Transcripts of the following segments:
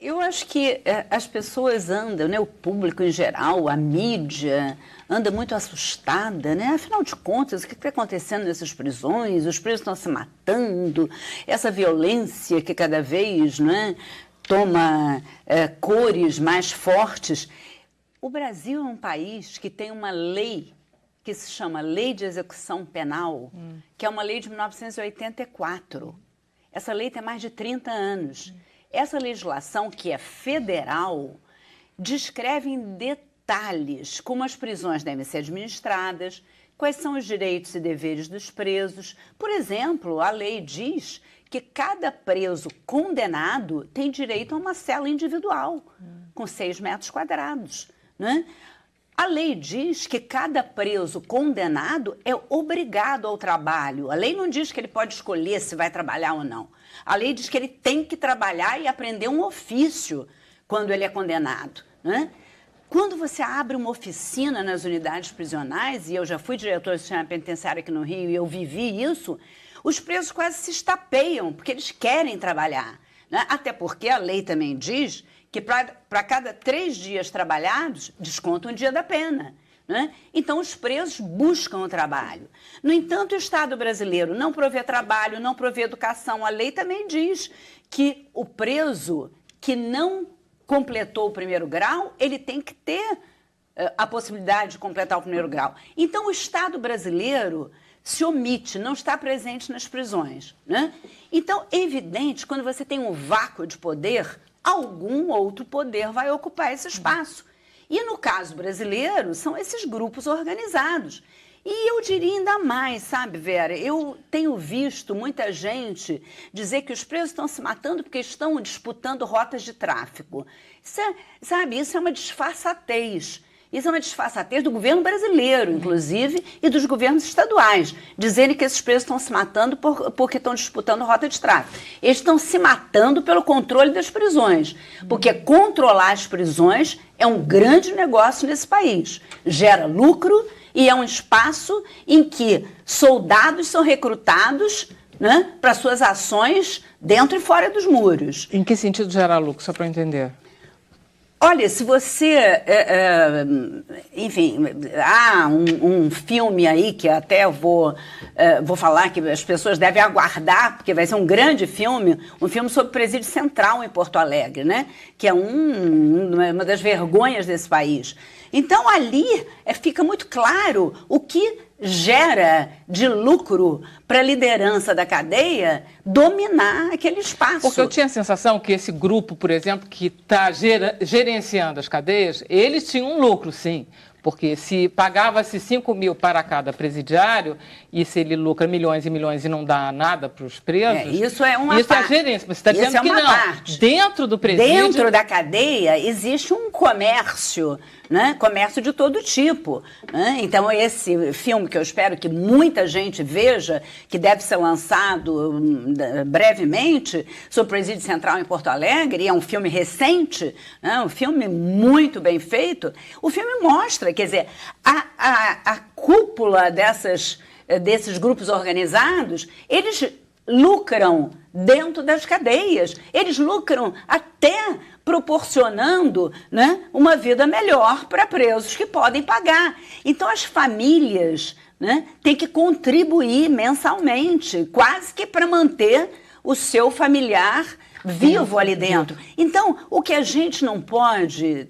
Eu acho que as pessoas andam, né, o público em geral, a mídia, anda muito assustada, né? Afinal de contas, o que está acontecendo nessas prisões? Os presos estão se matando, essa violência que cada vez, né, toma cores mais fortes. O Brasil é um país que tem uma lei que se chama Lei de Execução Penal, que é uma lei de 1984. Essa lei tem mais de 30 anos. Essa legislação, que é federal, descreve em detalhes como as prisões devem ser administradas, quais são os direitos e deveres dos presos. Por exemplo, a lei diz que cada preso condenado tem direito a uma cela individual, com 6 metros quadrados, né? A lei diz que cada preso condenado é obrigado ao trabalho. A lei não diz que ele pode escolher se vai trabalhar ou não. A lei diz que ele tem que trabalhar e aprender um ofício quando ele é condenado, né? Quando você abre uma oficina nas unidades prisionais, e eu já fui diretora do sistema penitenciário aqui no Rio e eu vivi isso, os presos quase se estapeiam, porque eles querem trabalhar, né? Até porque a lei também diz que para cada 3 dias trabalhados, desconta um dia da pena, né? Então, os presos buscam o trabalho. No entanto, o Estado brasileiro não provê trabalho, não provê educação. A lei também diz que o preso que não completou o 1º grau, ele tem que ter a possibilidade de completar o 1º grau. Então, o Estado brasileiro se omite, não está presente nas prisões, né? Então, é evidente, quando você tem um vácuo de poder, algum outro poder vai ocupar esse espaço. E no caso brasileiro, são esses grupos organizados. E eu diria ainda mais, sabe, Vera? Eu tenho visto muita gente dizer que os presos estão se matando porque estão disputando rotas de tráfico. Isso é uma disfarçatez. Isso é uma disfarçatez do governo brasileiro, inclusive, e dos governos estaduais, dizerem que esses presos estão se matando porque estão disputando rota de tráfico. Eles estão se matando pelo controle das prisões, porque controlar as prisões é um grande negócio nesse país. Gera lucro e é um espaço em que soldados são recrutados, né, para suas ações dentro e fora dos muros. Em que sentido gera lucro, só para eu entender? Olha, se você, enfim, há um filme aí que até vou falar que as pessoas devem aguardar, porque vai ser um grande filme, um filme sobre o Presídio Central em Porto Alegre, né? Que é uma das vergonhas desse país. Então, ali fica muito claro o que gera de lucro para a liderança da cadeia dominar aquele espaço. Porque eu tinha a sensação que esse grupo, por exemplo, que está gerenciando as cadeias, eles tinham um lucro, sim. Porque se pagava-se 5 mil para cada presidiário, e se ele lucra milhões e milhões e não dá nada para os presos... Isso é uma parte. Isso é a gerência. Você está dizendo que não. Parte. Dentro do presídio... Dentro da cadeia existe um comércio, né? Comércio de todo tipo, né? Então, esse filme que eu espero que muita gente veja, que deve ser lançado brevemente, sobre o Presídio Central em Porto Alegre, é um filme recente, né? Um filme muito bem feito. O filme mostra, quer dizer, a cúpula desses grupos organizados, eles lucram dentro das cadeias, eles lucram até proporcionando, né, uma vida melhor para presos que podem pagar. Então, as famílias, né, têm que contribuir mensalmente, quase que para manter o seu familiar vivo ali dentro. Então, o que a gente não pode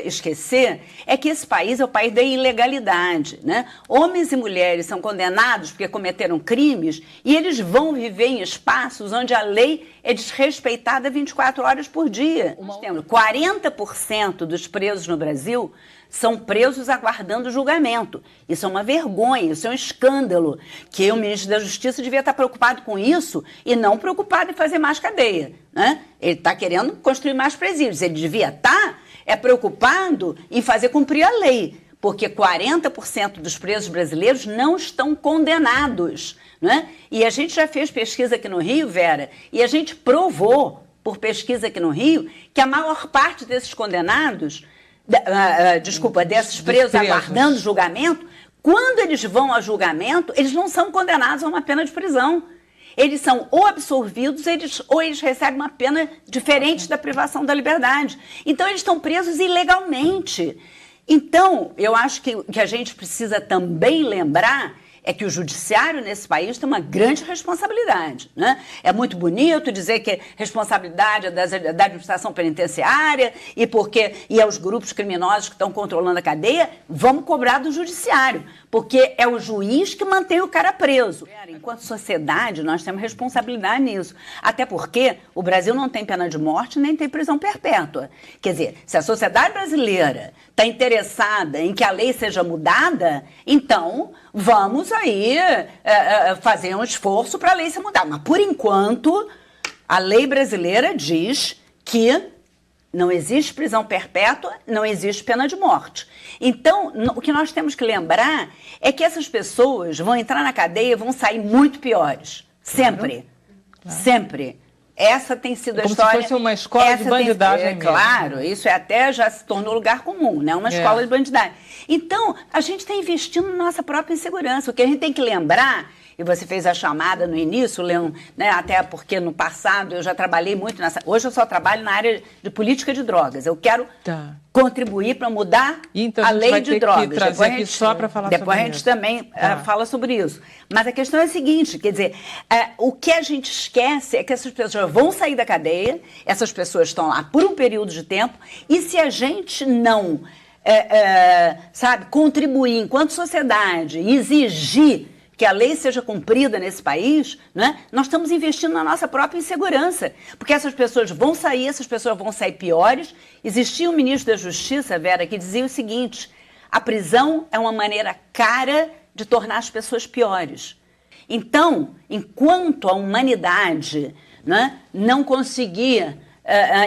esquecer é que esse país é o país da ilegalidade, né? Homens e mulheres são condenados porque cometeram crimes e eles vão viver em espaços onde a lei é desrespeitada 24 horas por dia. Nós temos 40% dos presos no Brasil são presos aguardando julgamento. Isso é uma vergonha, isso é um escândalo, que o ministro da Justiça devia estar preocupado com isso e não preocupado em fazer mais cadeia, né? Ele está querendo construir mais presídios. Ele devia estar preocupado em fazer cumprir a lei, porque 40% dos presos brasileiros não estão condenados, né? E a gente já fez pesquisa aqui no Rio, Vera, e a gente provou, por pesquisa aqui no Rio, que a maior parte desses condenados... desses presos aguardando julgamento, quando eles vão a julgamento, eles não são condenados a uma pena de prisão. eles são ou absorvidos, ou eles recebem uma pena diferente da privação da liberdade. Então, eles estão presos ilegalmente. Então, eu acho que a gente precisa também lembrar é que o judiciário nesse país tem uma grande responsabilidade, né? É muito bonito dizer que responsabilidade é da administração penitenciária e é os grupos criminosos que estão controlando a cadeia, vamos cobrar do judiciário, porque é o juiz que mantém o cara preso. Enquanto sociedade, nós temos responsabilidade nisso, até porque o Brasil não tem pena de morte nem tem prisão perpétua. Quer dizer, se a sociedade brasileira está interessada em que a lei seja mudada, então vamos aí fazer um esforço para a lei ser mudada. Mas, por enquanto, a lei brasileira diz que não existe prisão perpétua, não existe pena de morte. Então, o que nós temos que lembrar é que essas pessoas vão entrar na cadeia e vão sair muito piores. Sempre. Claro. Sempre. Essa tem sido a história. Como se fosse uma escola de bandidagem mesmo. Claro, isso até já se tornou lugar comum, né? Uma escola de bandidagem. Então, a gente está investindo na nossa própria insegurança. O que a gente tem que lembrar, e você fez a chamada no início, Leon, né? Até porque no passado eu já trabalhei muito nessa... Hoje eu só trabalho na área de política de drogas. Eu quero contribuir para mudar a lei de drogas. Depois a gente só para falar depois a gente também fala sobre isso. Mas a questão é a seguinte, quer dizer, o que a gente esquece é que essas pessoas vão sair da cadeia, essas pessoas estão lá por um período de tempo, e se a gente não, contribuir enquanto sociedade, exigir que a lei seja cumprida nesse país, né? Nós estamos investindo na nossa própria insegurança, porque essas pessoas vão sair piores. Existia um ministro da Justiça, Vera, que dizia o seguinte: a prisão é uma maneira cara de tornar as pessoas piores. Então, enquanto a humanidade, né, não conseguir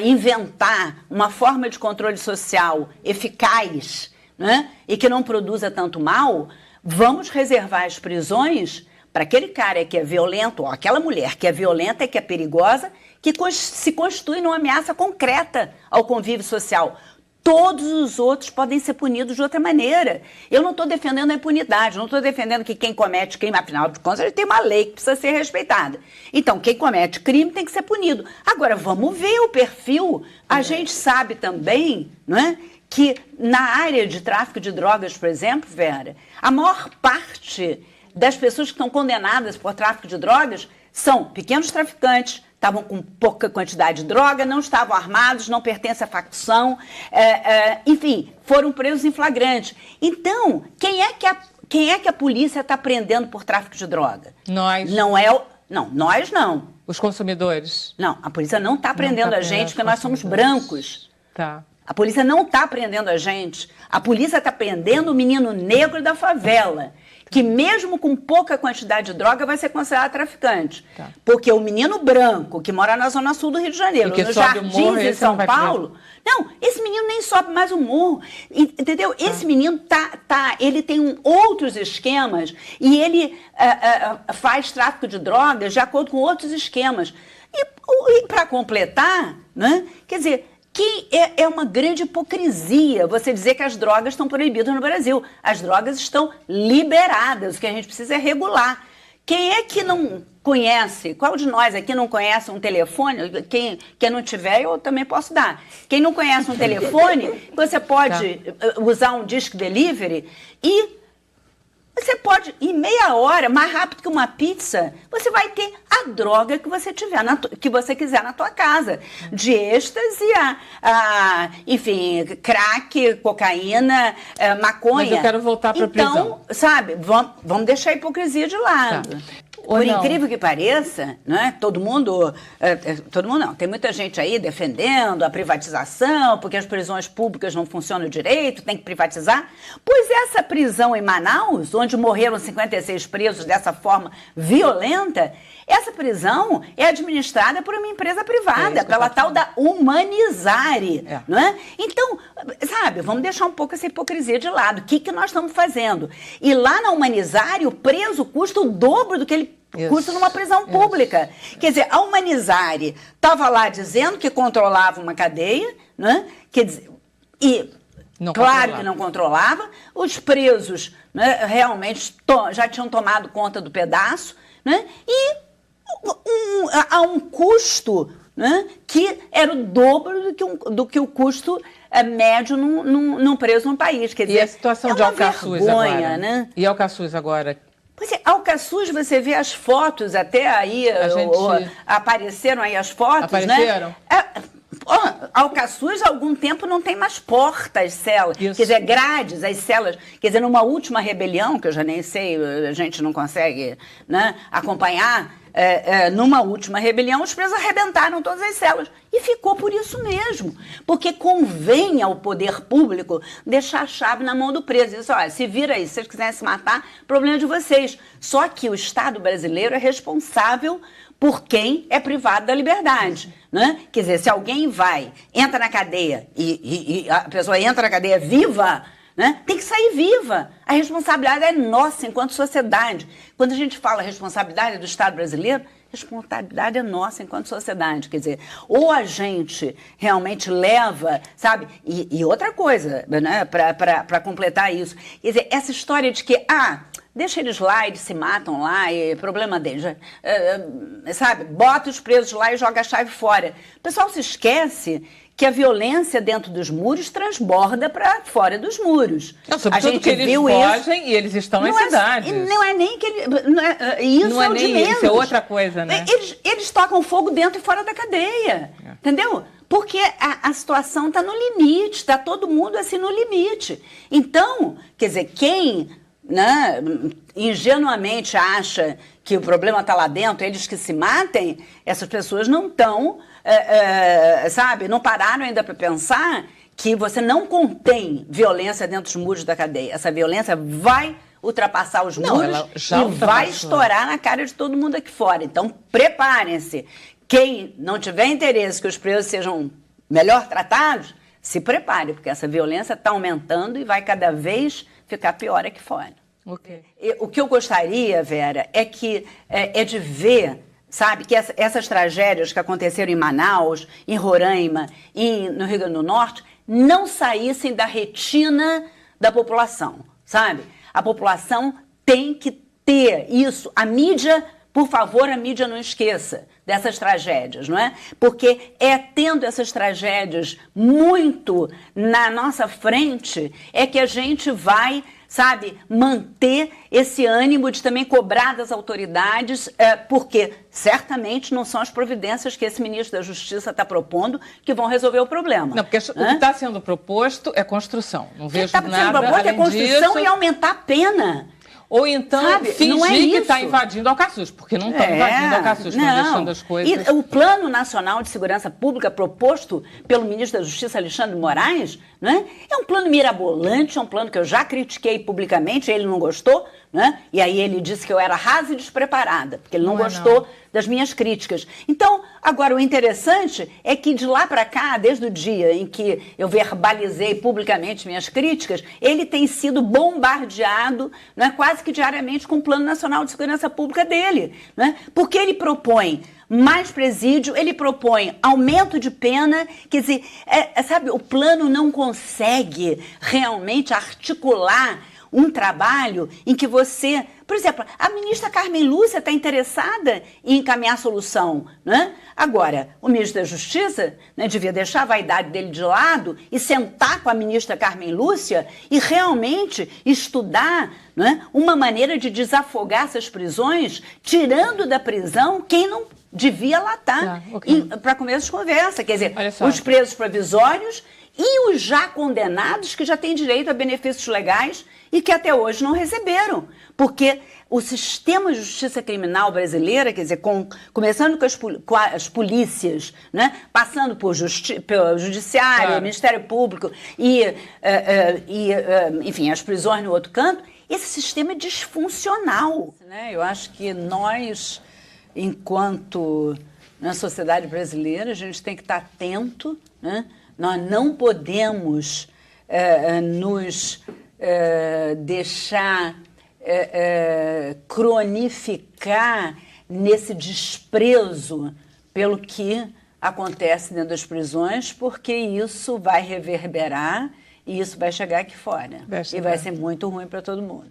inventar uma forma de controle social eficaz, né, e que não produza tanto mal, vamos reservar as prisões para aquele cara que é violento, ou aquela mulher que é violenta e que é perigosa, que se constitui numa ameaça concreta ao convívio social. Todos os outros podem ser punidos de outra maneira. Eu não estou defendendo a impunidade, não estou defendendo que quem comete crime, afinal de contas, ele tem uma lei que precisa ser respeitada. Então, quem comete crime tem que ser punido. Agora, vamos ver o perfil. A gente sabe também, não é, que na área de tráfico de drogas, por exemplo, Vera, a maior parte das pessoas que estão condenadas por tráfico de drogas são pequenos traficantes, estavam com pouca quantidade de droga, não estavam armados, não pertencem à facção, enfim, foram presos em flagrante. Então, quem é que a polícia está prendendo por tráfico de droga? Nós. Não, nós não. Os consumidores? Não, a polícia não está prendendo a gente porque nós somos brancos. Tá. A polícia não está prendendo a gente. A polícia está prendendo o menino negro da favela, que mesmo com pouca quantidade de droga vai ser considerado traficante. Tá. Porque o menino branco que mora na zona sul do Rio de Janeiro, nos Jardins de São Paulo, não, esse menino nem sobe mais o morro, entendeu? Tá. Esse menino ele tem outros esquemas e ele faz tráfico de drogas de acordo com outros esquemas. E para completar, né, quer dizer, que é uma grande hipocrisia você dizer que as drogas estão proibidas no Brasil. As drogas estão liberadas, o que a gente precisa é regular. Quem é que não conhece? Qual de nós aqui não conhece um telefone? Quem não tiver, eu também posso dar. Quem não conhece um telefone, você pode usar um disc delivery e você pode, em meia hora, mais rápido que uma pizza, você vai ter a droga que você que você quiser na tua casa. De êxtase enfim, crack, cocaína, maconha. Mas eu quero voltar para a prisão. Então, sabe, vamos deixar a hipocrisia de lado. Tá. Por incrível que pareça, né, todo mundo não, tem muita gente aí defendendo a privatização, porque as prisões públicas não funcionam direito, tem que privatizar. Pois essa prisão em Manaus, onde morreram 56 presos dessa forma violenta, essa prisão é administrada por uma empresa privada, pela tal da Humanizare. Não é? Então, sabe, vamos deixar um pouco essa hipocrisia de lado. O que nós estamos fazendo? E lá na Humanizare, o preso custa o dobro do que ele custa numa prisão pública. Quer dizer, a Humanizare estava lá dizendo que controlava uma cadeia, né? Quer dizer, e claro que não controlava. Os presos, né, realmente já tinham tomado conta do pedaço, né? E a um custo, né, que era o dobro do que o custo médio num preso no país. Quer dizer, e a situação de Alcaçuz agora? Né? E Alcaçuz agora? Pois é, Alcaçuz, você vê as fotos, até aí apareceram aí as fotos, apareceram? Né? Alcaçuz, há algum tempo, não tem mais portas, celas. Isso. Quer dizer, grades, as celas. Quer dizer, numa última rebelião, que eu já nem sei, a gente não consegue, né, acompanhar, numa última rebelião, os presos arrebentaram todas as celas. E ficou por isso mesmo. Porque convém ao poder público deixar a chave na mão do preso. Diz, olha, se vira aí, se vocês quiserem se matar, problema de vocês. Só que o Estado brasileiro é responsável por quem é privado da liberdade, né? Quer dizer, se alguém entra na cadeia e a pessoa entra na cadeia viva, né? Tem que sair viva. A responsabilidade é nossa enquanto sociedade. Quando a gente fala responsabilidade do Estado brasileiro, responsabilidade é nossa enquanto sociedade. Quer dizer, ou a gente realmente leva, sabe? E outra coisa, né? Para completar isso. Quer dizer, essa história de que, deixa eles lá, eles se matam lá, é problema deles. Sabe? Bota os presos lá e joga a chave fora. O pessoal se esquece que a violência dentro dos muros transborda para fora dos muros. Não, sobretudo que eles fogem e eles estão nas cidades. Não é nem que isso não é o de menos. Isso é outra coisa, né? Eles tocam fogo dentro e fora da cadeia. Entendeu? Porque a situação está no limite, está todo mundo assim no limite. Então, quer dizer, quem, né, ingenuamente acha que o problema está lá dentro, eles que se matem, essas pessoas não estão, sabe, não pararam ainda para pensar que você não contém violência dentro dos muros da cadeia. Essa violência vai ultrapassar os muros e vai estourar na cara de todo mundo aqui fora. Então, preparem-se. Quem não tiver interesse que os presos sejam melhor tratados, se prepare, porque essa violência está aumentando e vai cada vez ficar pior aqui fora. Okay. O que eu gostaria, Vera, é de ver, sabe, que essas tragédias que aconteceram em Manaus, em Roraima e no Rio Grande do Norte não saíssem da retina da população, sabe? A população tem que ter isso. A mídia, por favor, a mídia não esqueça dessas tragédias, não é? Porque é tendo essas tragédias muito na nossa frente é que a gente vai, sabe, manter esse ânimo de também cobrar das autoridades, porque certamente não são as providências que esse ministro da Justiça está propondo que vão resolver o problema. Não, porque o que está sendo proposto é construção. Não vejo nada além disso. O que está sendo proposto é construção e aumentar a pena. Ou então, sabe, fingir que está invadindo Alcaçuz, porque não está invadindo Alcaçuz, estão deixando as coisas... E o Plano Nacional de Segurança Pública proposto pelo ministro da Justiça, Alexandre de Moraes, né, é um plano mirabolante, é um plano que eu já critiquei publicamente, ele não gostou, né, e aí ele disse que eu era rasa e despreparada, porque ele não gostou das minhas críticas. Então, agora, o interessante é que de lá para cá, desde o dia em que eu verbalizei publicamente minhas críticas, ele tem sido bombardeado, né, quase que diariamente com o Plano Nacional de Segurança Pública dele, né, porque ele propõe mais presídio, ele propõe aumento de pena, quer dizer, sabe, o plano não consegue realmente articular um trabalho em que você... Por exemplo, a ministra Carmen Lúcia está interessada em encaminhar a solução, né? Agora, o ministro da Justiça, né, devia deixar a vaidade dele de lado e sentar com a ministra Carmen Lúcia e realmente estudar, né, uma maneira de desafogar essas prisões, tirando da prisão quem não devia lá estar, para começo de conversa. Quer dizer, os presos provisórios e os já condenados que já têm direito a benefícios legais e que até hoje não receberam. Porque o sistema de justiça criminal brasileira, quer dizer, começando com as polícias, né, passando pelo judiciário, Ministério Público enfim, as prisões no outro canto, esse sistema é disfuncional. Né? Eu acho que nós, enquanto na sociedade brasileira, a gente tem que estar atento, né? Nós não podemos nos deixar cronificar nesse desprezo pelo que acontece dentro das prisões, porque isso vai reverberar e isso vai chegar aqui fora. E vai ser muito ruim para todo mundo.